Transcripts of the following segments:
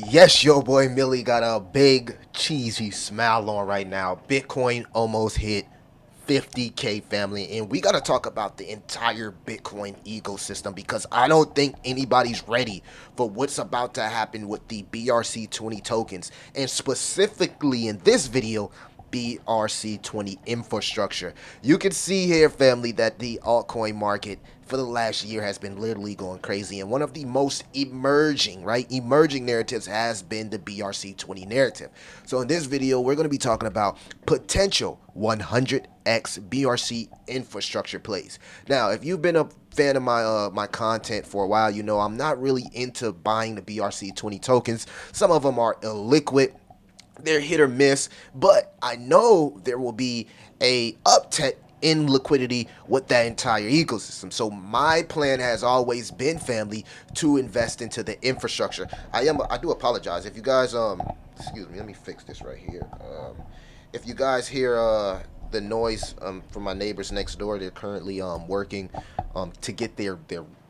Yes, your boy Millie got a big cheesy smile on right now. Bitcoin almost hit 50K, family, and we got to talk about the entire Bitcoin ecosystem because I don't think anybody's ready for what's about to happen with the BRC-20 tokens, and specifically in this video, BRC-20 infrastructure. You can see here, family, that the altcoin market for the last year has been literally going crazy, and one of the most emerging narratives has been the BRC-20 narrative. So in this video, we're going to be talking about potential 100x BRC infrastructure plays. Now, if you've been a fan of my content for a while, you know I'm not really into buying the BRC-20 tokens. Some of them are illiquid, they're hit or miss, but I know there will be a uptick in liquidity with that entire ecosystem. So my plan has always been, family, to invest into the infrastructure. I do apologize if you guys excuse me, let me fix this right here. If you guys hear the noise from my neighbors next door, they're currently working to get their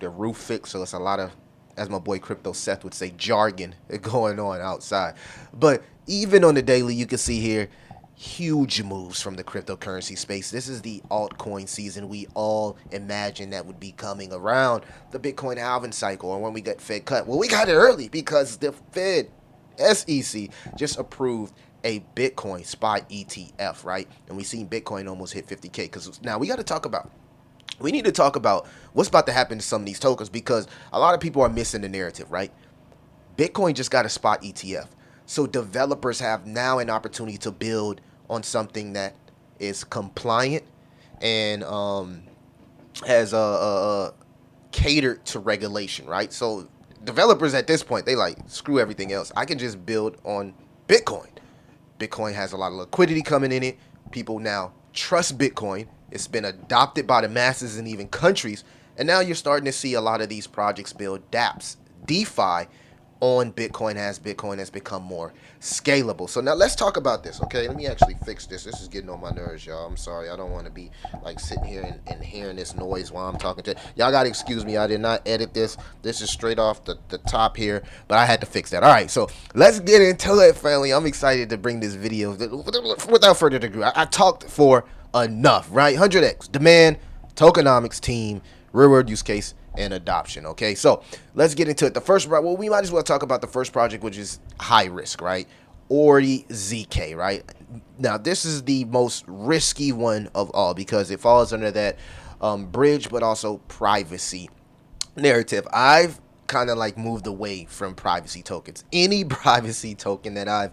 roof fixed, so it's a lot of, as my boy Crypto Seth would say, jargon going on outside. But even on the daily, you can see here huge moves from the cryptocurrency space. This is the altcoin season we all imagined that would be coming around the Bitcoin halving cycle, or when we get Fed cut. Well, we got it early because the Fed SEC just approved a Bitcoin spot ETF, right? And we seen Bitcoin almost hit 50K. Because now we need to talk about what's about to happen to some of these tokens, because a lot of people are missing the narrative, right? Bitcoin just got a spot ETF. So developers have now an opportunity to build on something that is compliant and has catered to regulation, right? So developers at this point, they like, screw everything else. I can just build on Bitcoin. Bitcoin has a lot of liquidity coming in it. People now trust Bitcoin. It's been adopted by the masses and even countries. And now you're starting to see a lot of these projects build dApps, DeFi, on Bitcoin as Bitcoin has become more scalable. So now let's talk about this, okay? Let me actually fix this. This is getting on my nerves, y'all. I'm sorry. I don't want to be like sitting here and hearing this noise while I'm talking to y'all. Got to excuse me. I did not edit this. This is straight off the top here, but I had to fix that. All right, so let's get into it, family. I'm excited to bring this video. Without further ado, I talked for enough, right? 100x demand, tokenomics team, real world use case, and adoption. Okay, so let's get into it. The first, well, we might as well talk about the first project, which is high risk, right? Ori ZK, right? Now, this is the most risky one of all because it falls under that bridge, but also privacy narrative. I've kind of like moved away from privacy tokens. Any privacy token that I've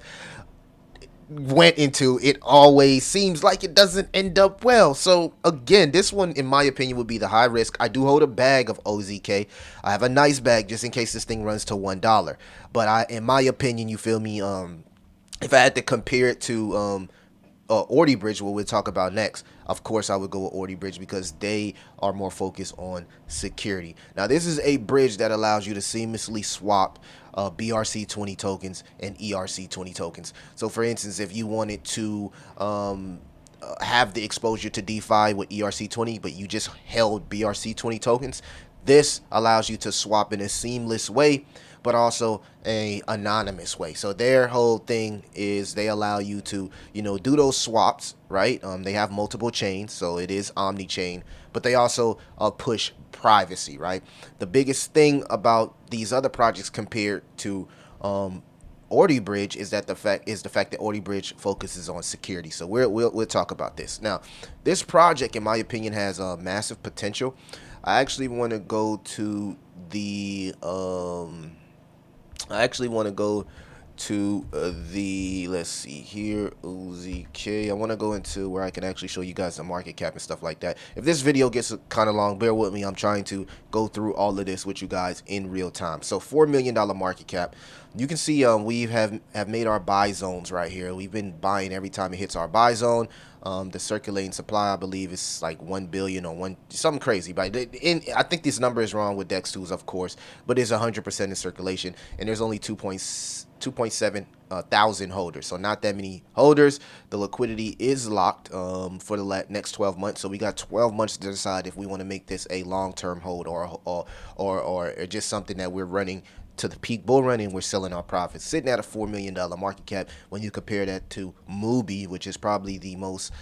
went into, it always seems like it doesn't end up well. So again, this one in my opinion would be the high risk. I do hold a bag of OZK. I have a nice bag just in case this thing runs to $1. But in my opinion, you feel me, if I had to compare it to Ordy Bridge, what we'll talk about next, of course I would go with Ordy Bridge because they are more focused on security. Now, this is a bridge that allows you to seamlessly swap BRC-20 tokens and ERC-20 tokens. So for instance, if you wanted to have the exposure to DeFi with ERC-20, but you just held BRC-20 tokens, this allows you to swap in a seamless way, but also a anonymous way. So their whole thing is they allow you to, do those swaps, right? They have multiple chains, so it is omni-chain, but they also push privacy, right? The biggest thing about these other projects compared to Ordy Bridge is the fact that Ordy Bridge focuses on security. So we'll talk about this. Now, this project, in my opinion, has massive potential. I actually want to go to the let's see here, OZK. I want to go into where I can actually show you guys the market cap and stuff like that. If this video gets kind of long, bear with me. I'm trying to go through all of this with you guys in real time. So $4 million market cap. You can see we have made our buy zones right here. We've been buying every time it hits our buy zone. The circulating supply, I believe, is like 1 billion or something crazy. But I think this number is wrong with DEX2s, of course, but it's 100% in circulation, and there's only 2.7 thousand holders, so not that many holders. The liquidity is locked for the next 12 months, so we got 12 months to decide if we want to make this a long-term hold or just something that we're running to the peak bull run and we're selling our profits. Sitting at a $4 million market cap, when you compare that to Mubi, which is probably the most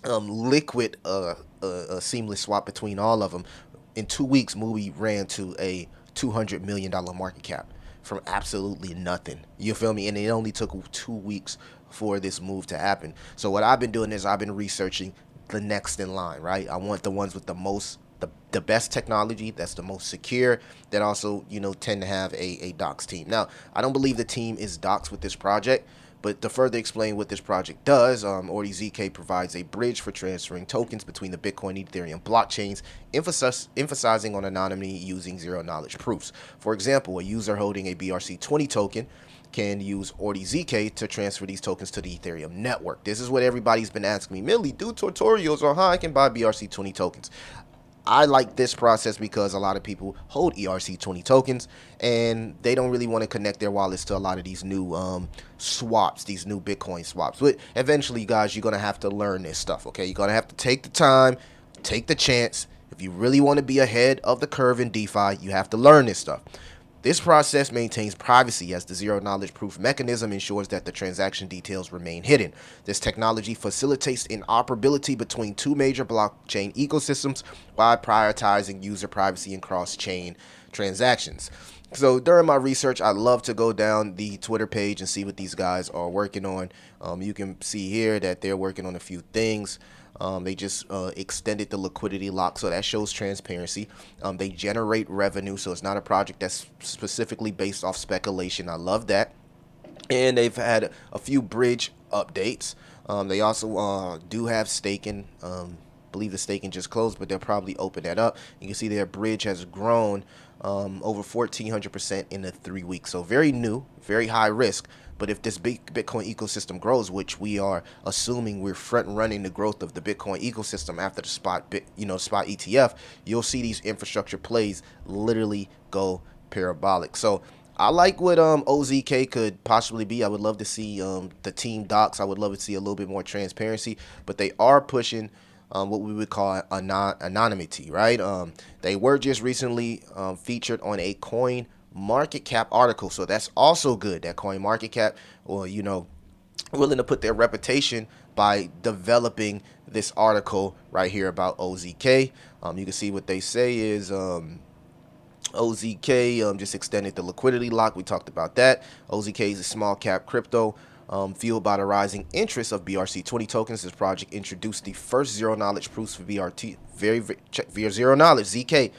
liquid seamless swap between all of them. In 2 weeks, Mubi ran to a $200 million market cap from absolutely nothing. You feel me? And it only took 2 weeks for this move to happen. So what I've been doing is I've been researching the next in line, right? I want the ones with the best technology, that's the most secure, that also, tend to have a docs team. Now, I don't believe the team is docs with this project, but to further explain what this project does, ORDZK provides a bridge for transferring tokens between the Bitcoin and Ethereum blockchains, emphasizing on anonymity using zero-knowledge proofs. For example, a user holding a BRC-20 token can use ORDZK to transfer these tokens to the Ethereum network. This is what everybody's been asking me. Millie, do tutorials on how I can buy BRC-20 tokens. I like this process because a lot of people hold ERC20 tokens and they don't really want to connect their wallets to a lot of these new swaps, these new Bitcoin swaps. But eventually, guys, you're going to have to learn this stuff, okay? You're going to have to take the time, take the chance. If you really want to be ahead of the curve in DeFi, you have to learn this stuff. This process maintains privacy as the zero-knowledge proof mechanism ensures that the transaction details remain hidden. This technology facilitates interoperability between two major blockchain ecosystems while prioritizing user privacy and cross-chain transactions. So during my research, I love to go down the Twitter page and see what these guys are working on. You can see here that they're working on a few things. They just extended the liquidity lock, so that shows transparency. They generate revenue, so it's not a project that's specifically based off speculation. I love that. And they've had a few bridge updates. They also do have staking. Believe the staking just closed, but they'll probably open that up. You can see their bridge has grown over 1,400% in the 3 weeks. So very new, very high risk. But if this big Bitcoin ecosystem grows, which we are assuming we're front running the growth of the Bitcoin ecosystem after the spot ETF, you'll see these infrastructure plays literally go parabolic. So I like what OZK could possibly be. I would love to see the team docs. I would love to see a little bit more transparency, but they are pushing what we would call anonymity, right? They were just recently featured on a coin market cap article, so that's also good. That coin market cap, or willing to put their reputation by developing this article right here about OZK. You can see what they say is OZK just extended the liquidity lock. We talked about that. OZK is a small cap crypto fueled by the rising interest of BRC-20 tokens. This project introduced the first zero-knowledge proofs for BRT. Very zero-knowledge, ZK.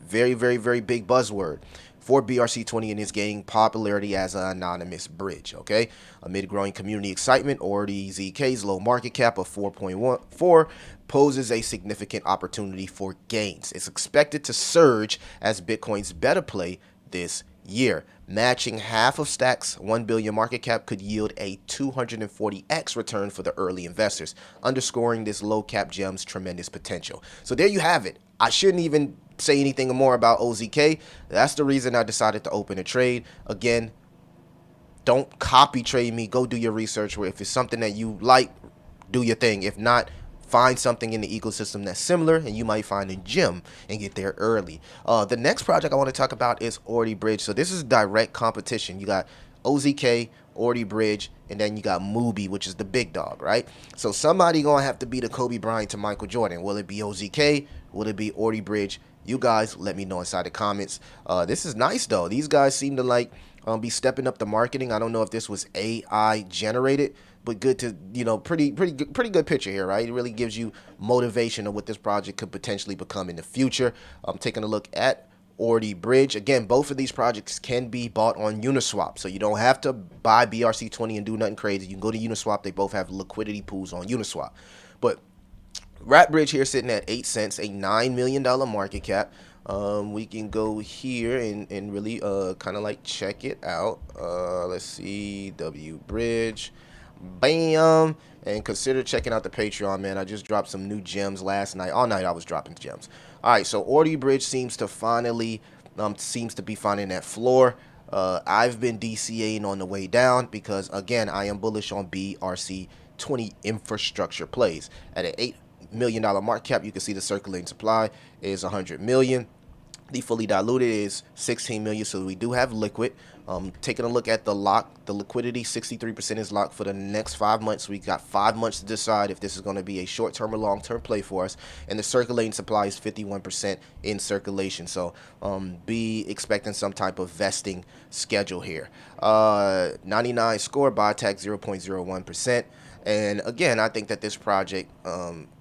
Very big buzzword for BRC-20, and is gaining popularity as an anonymous bridge, okay? Amid growing community excitement, ORDZK's low market cap of 4.14 poses a significant opportunity for gains. It's expected to surge as Bitcoin's better play this year. Matching half of Stack's 1 billion market cap could yield a 240x return for the early investors, underscoring this low cap gem's tremendous potential. So there you have it. I shouldn't even say anything more about OZK. That's the reason I decided to open a trade. Again, don't copy trade me. Go do your research. If it's something that you like, do your thing. If not, find something in the ecosystem that's similar, and you might find a gem and get there early. The next project I want to talk about is Ordi Bridge. So this is direct competition. You got OZK, Ordi Bridge, and then you got Mubi, which is the big dog, right? So somebody gonna have to be the Kobe Bryant to Michael Jordan. Will it be OZK? Will it be Ordi Bridge? You guys let me know inside the comments. This is nice though. These guys seem to be stepping up the marketing. I don't know if this was AI generated, but good to, pretty good picture here, right? It really gives you motivation of what this project could potentially become in the future. I'm taking a look at Ordi Bridge. Again, both of these projects can be bought on Uniswap, so you don't have to buy BRC-20 and do nothing crazy. You can go to Uniswap. They both have liquidity pools on Uniswap. But Rat Bridge here sitting at 8 cents, a $9 million market cap. We can go here and really kind of check it out. Let's see, W Bridge. Bam. And consider checking out the Patreon, man. I just dropped some new gems last night. All night I was dropping gems. All right, so Ordi Bridge seems to be finding that floor. I've been DCAing on the way down because, again, I am bullish on BRC-20 infrastructure plays. At an $8 million market cap, you can see the circulating supply is 100 million. The fully diluted is 16 million, so we do have liquid. Taking a look at the liquidity, 63% is locked for the next 5 months. We got 5 months to decide if this is going to be a short-term or long-term play for us. And the circulating supply is 51% in circulation, so be expecting some type of vesting schedule here. 99 score, buy tag 0.01%. And again, I think that this project,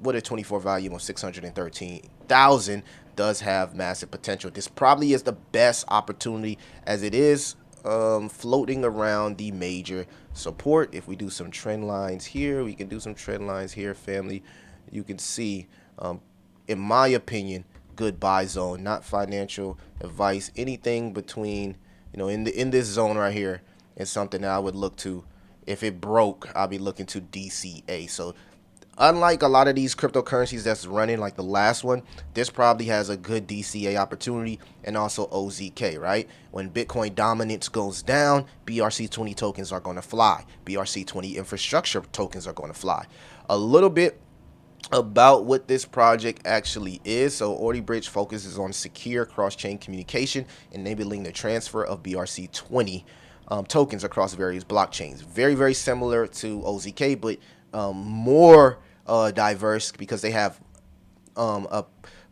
with a 24 volume of 613,000, does have massive potential. This probably is the best opportunity as it is floating around the major support. If we do some trend lines here, we can do some trend lines here, family. You can see, in my opinion, good buy zone, not financial advice. Anything between, in this zone right here is something that I would look to. If it broke, I'll be looking to DCA. So unlike a lot of these cryptocurrencies that's running like the last one, this probably has a good DCA opportunity and also OZK, right? When Bitcoin dominance goes down, BRC-20 tokens are going to fly. BRC-20 infrastructure tokens are going to fly. A little bit about what this project actually is. So OrdiBridge focuses on secure cross-chain communication, enabling the transfer of BRC-20 tokens across various blockchains. Very, very similar to OZK, but more diverse because they have a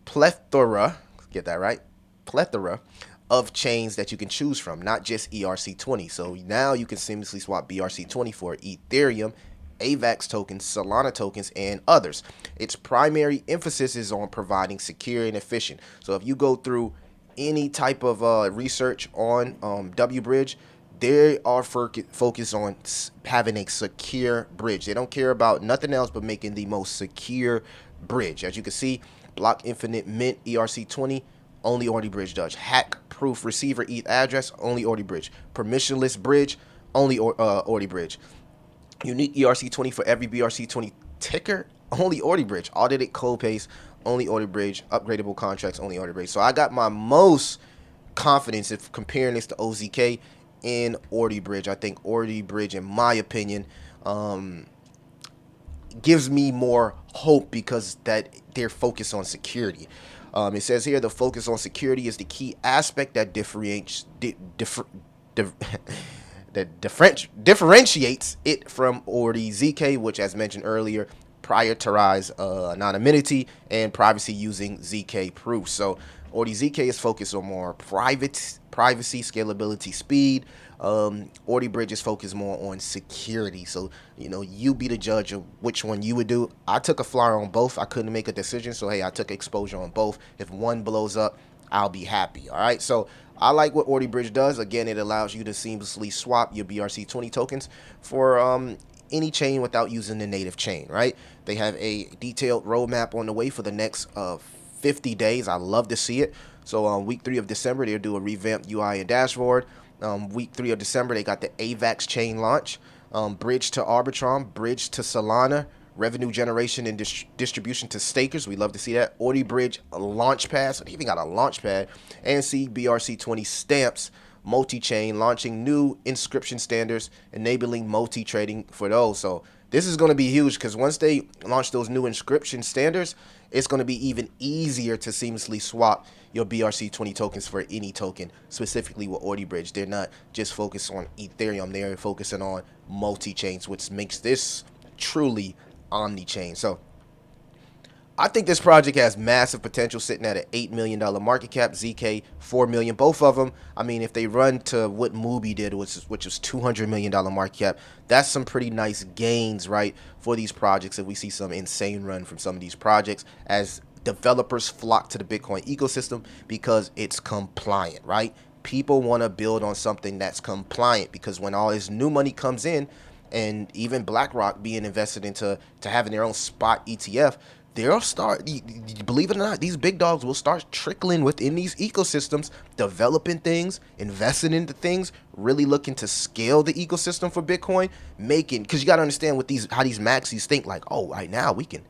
plethora, get that right, plethora of chains that you can choose from, not just ERC20. So now you can seamlessly swap BRC20 for Ethereum, AVAX tokens, Solana tokens, and others. Its primary emphasis is on providing secure and efficient. So if you go through any type of research on WBridge, they are focused on having a secure bridge. They don't care about nothing else but making the most secure bridge. As you can see, block infinite mint ERC20, only OrdiBridge does. Hack proof receiver ETH address, only OrdiBridge. Permissionless bridge, only OrdiBridge. Unique ERC20 for every BRC20 ticker, only OrdiBridge. Audited code paste, only OrdiBridge. Upgradable contracts, only OrdiBridge. So I got my most confidence if comparing this to OZK in OrdiBridge. I think OrdiBridge, in my opinion, gives me more hope because that they're focused on security. It says here the focus on security is the key aspect that differentiates it from OrdiZK, which, as mentioned earlier, prioritize anonymity and privacy using ZK proofs. So OrdiZK is focused on more privacy, scalability, speed. OrdiBridge is focused more on security. So, you be the judge of which one you would do. I took a flyer on both. I couldn't make a decision. So, hey, I took exposure on both. If one blows up, I'll be happy. All right. So I like what OrdiBridge does. Again, it allows you to seamlessly swap your BRC-20 tokens for any chain without using the native chain, right? They have a detailed roadmap on the way for the next 50 days. I love to see it. So week 3 of December, they'll do a revamped UI and dashboard. Week 3 of December, they got the AVAX chain launch, bridge to Arbitrum, bridge to Solana, revenue generation and distribution to stakers. We love to see that. OrdiBridge launchpad. So they even got a launchpad. And see BRC-20 stamps, multi-chain, launching new inscription standards, enabling multi-trading for those. So this is going to be huge because once they launch those new inscription standards, it's going to be even easier to seamlessly swap your BRC-20 tokens for any token, specifically with OrdiBridge. They're not just focused on Ethereum. They're focusing on multi-chains, which makes this truly omni-chain. So I think this project has massive potential, sitting at an $8 million market cap. ZK, $4 million. Both of them, I mean, if they run to what Mubi did, which was $200 million market cap, that's some pretty nice gains, right, for these projects. If we see some insane run from some of these projects as developers flock to the Bitcoin ecosystem because it's compliant, right? People want to build on something that's compliant because when all this new money comes in, and even BlackRock being invested into having their own spot ETF, they'll start, believe it or not, these big dogs will start trickling within these ecosystems, developing things, investing into things, really looking to scale the ecosystem for Bitcoin, because you got to understand what how these maxis think, like, oh, right now we can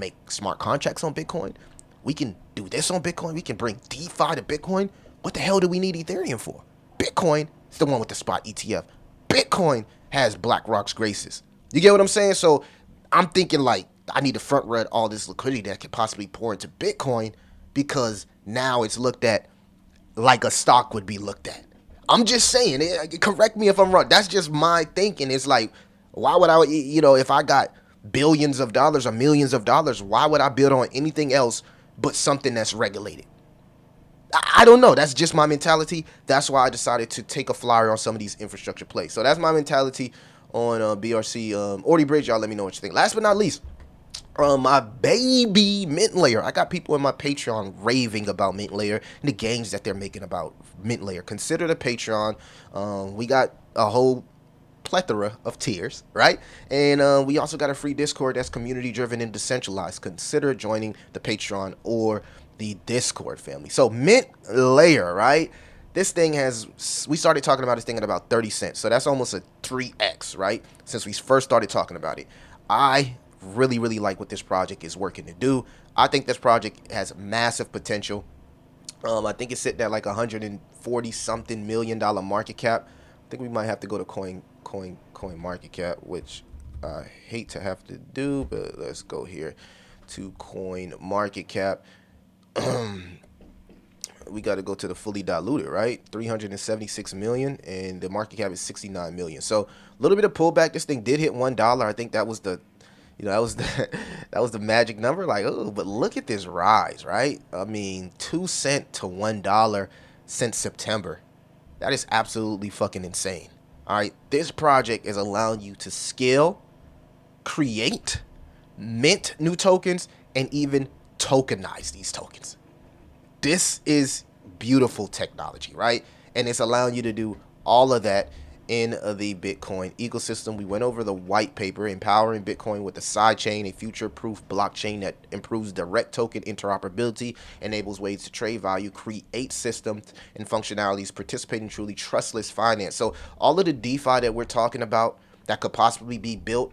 make smart contracts on Bitcoin, we can do this on Bitcoin, we can bring DeFi to Bitcoin. What the hell do we need Ethereum for? Bitcoin is the one with the spot ETF. Bitcoin has BlackRock's graces. You get what I'm saying? So I'm thinking like I need to front run all this liquidity that could possibly pour into Bitcoin because now it's looked at like a stock would be looked at. I'm just saying, correct me if I'm wrong. That's just my thinking. It's like, why would I, if I got billions of dollars or millions of dollars, why would I build on anything else but something that's regulated? I don't know. That's just my mentality. That's why I decided to take a flyer on some of these infrastructure plays. So that's my mentality on BRC. Orty Bridge, y'all let me know what you think. Last but not least, my baby Mintlayer. I got people in my Patreon raving about Mintlayer and the gains that they're making about Mintlayer. Consider the Patreon. We got a whole plethora of tiers, right? And we also got a free Discord that's community driven and decentralized. Consider joining the Patreon or the Discord family. So Mintlayer, right? This thing we started talking about this thing at about 30 cents. So that's almost a 3x, right? Since we first started talking about it. I really, really like what this project is working to do. I think this project has massive potential. I think it's sitting at like 140 something $million market cap. I think we might have to go to coin market cap, which I hate to have to do, but let's go here to coin market cap. We got to go to the fully diluted, right? 376 million, and the market cap is 69 million. So a little bit of pullback. This thing did hit $1. I think that was the that was the magic number. Like, oh, but look at this rise, right? I mean, 2 cents to $1 since September. That is absolutely fucking insane. All right, this project is allowing you to scale, create, mint new tokens, and even tokenize these tokens. This is beautiful technology, right? And it's allowing you to do all of that in the Bitcoin ecosystem. We went over the white paper, Empowering Bitcoin with a Sidechain, a future-proof blockchain that improves direct token interoperability, enables ways to trade value, create systems and functionalities, participate in truly trustless finance. So all of the DeFi that we're talking about that could possibly be built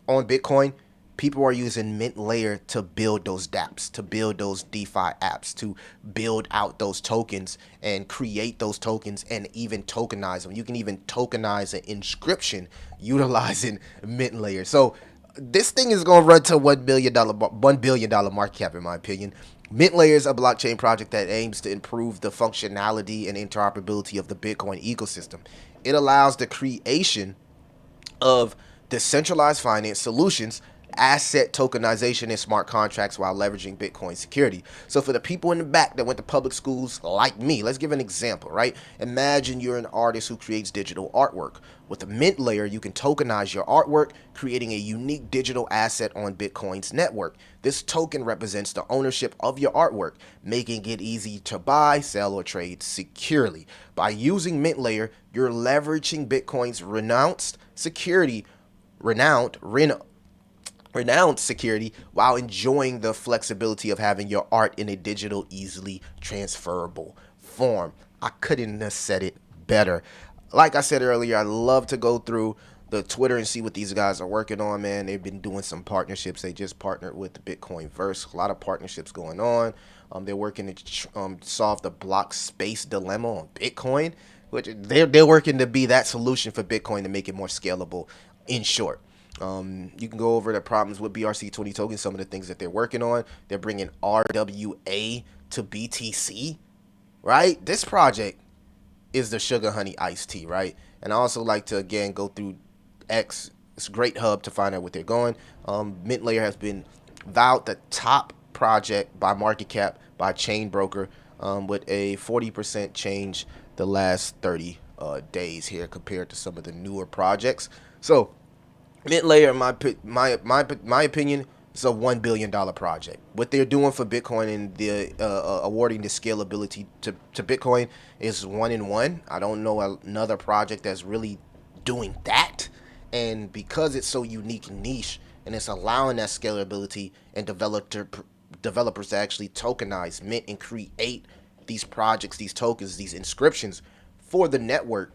on Bitcoin, people are using Mintlayer to build those dApps, to build those DeFi apps, to build out those tokens and create those tokens and even tokenize them. You can even tokenize an inscription utilizing Mintlayer. So this thing is going to run to $1 billion market cap, in my opinion. Mintlayer is a blockchain project that aims to improve the functionality and interoperability of the Bitcoin ecosystem. It allows the creation of decentralized finance solutions, asset tokenization, and smart contracts while leveraging Bitcoin security. So for the people in the back that went to public schools like me, let's give an example, right? Imagine you're an artist who creates digital artwork. With the Mintlayer, you can tokenize your artwork, creating a unique digital asset on Bitcoin's network. This token represents the ownership of your artwork, making it easy to buy, sell, or trade securely. By using Mintlayer, you're leveraging Bitcoin's renowned security while enjoying the flexibility of having your art in a digital, easily transferable form. I couldn't have said it better. Like I said earlier, I love to go through the Twitter and see what these guys are working on, man. They've been doing some partnerships. They just partnered with the Bitcoin Verse. A lot of partnerships going on. They're working to solve the block space dilemma on Bitcoin, which they're working to be that solution for Bitcoin to make it more scalable, in short. You can go over the problems with BRC-20 tokens, some of the things that they're working on. They're bringing RWA to BTC, right? This project is the sugar honey iced tea, right? And I also like to, again, go through X. It's a great hub to find out what they're going. Mintlayer has been vowed the top project by market cap by Chain Broker, with a 40% change the last 30 days here compared to some of the newer projects. So Mintlayer, in my opinion, is a $1 billion project. What they're doing for Bitcoin and the awarding the scalability to Bitcoin is 1 in 1. I don't know another project that's really doing that. And because it's so unique and niche, and it's allowing that scalability and developers to actually tokenize, mint, and create these projects, these tokens, these inscriptions for the network.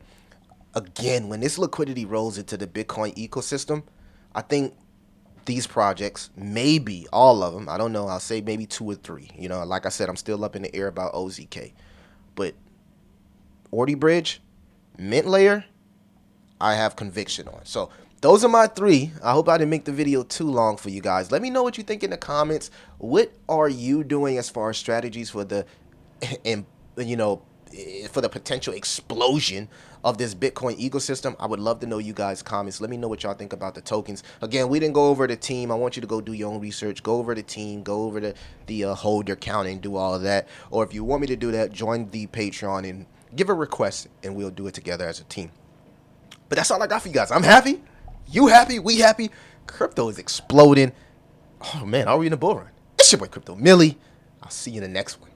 Again, when this liquidity rolls into the Bitcoin ecosystem, I think these projects, maybe all of them, I don't know, I'll say maybe 2 or 3. Like I said, I'm still up in the air about OZK. But Orty Bridge, Mintlayer, I have conviction on. So those are my three. I hope I didn't make the video too long for you guys. Let me know what you think in the comments. What are you doing as far as strategies for the, and you know, for the potential explosion of this Bitcoin ecosystem? I would love to know you guys' comments. Let me know what y'all think about the tokens. Again, we didn't go over the team. I want you to go do your own research. Go over the team. Go over the holder count and do all of that. Or if you want me to do that, join the Patreon and give a request, and we'll do it together as a team. But that's all I got for you guys. I'm happy. You happy? We happy? Crypto is exploding. Oh man, are we in a bull run? It's your boy Crypto Millie. I'll see you in the next one.